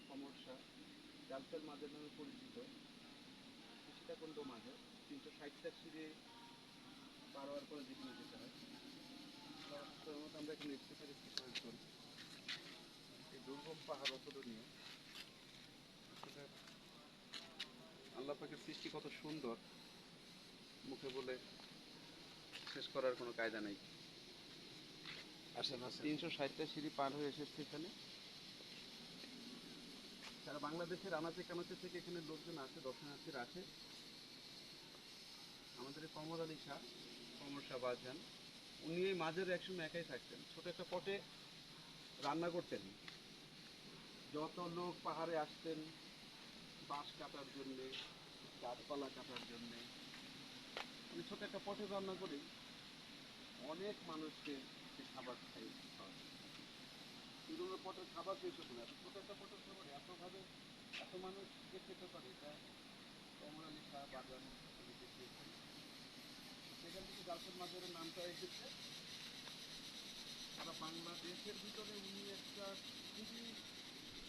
সমস্যা জালফেল মাজার নামে পরিচিত সীতাকুণ্ড মাজার 360টা সিঁড়ি পার হওয়ার পরে যেখানে যেতে হয় আমরা এখানে এক্সারসাইজ করি। এই দুর্গম পাহাড় অতুলনীয়, আসলে আল্লাহ পাকের সৃষ্টি কত সুন্দর, মুখে বলে শেষ করার কোনো কায়দা নেই। আসেন আসেন। 360টা সিঁড়ি পার হয়ে এসেছে এখানে। সারা বাংলাদেশের আনাচে কানাচে থেকে এখানে লোকজন আসে, দর্শনার্থীরা আসে। আমাদের এই কমর আলী শাহ, কমর শাহ বাজান, উনি এই মাঝের একসময় একাই থাকতেন, ছোট একটা পটে রান্না করতেন। যত লোক পাহাড়ে আসতেন বাঁশ কাটার জন্যে, গাছপালা কাটার জন্যে, উনি ছোট একটা পটে রান্না করে অনেক মানুষকে সে খাবার খাওয়া। কিন্তু পটের খাবার শেষ হতো না, ছোট একটা পটের খাবার এতভাবে এত মানুষকে খেতে পারে, এটা কমর আলী শাহ বাগান উনি দেখিয়েছেন। সেখান থেকে জালফেল মাজারের নামটা এসেছে। সারা বাংলাদেশের ভিতরে উনি একটা খুবই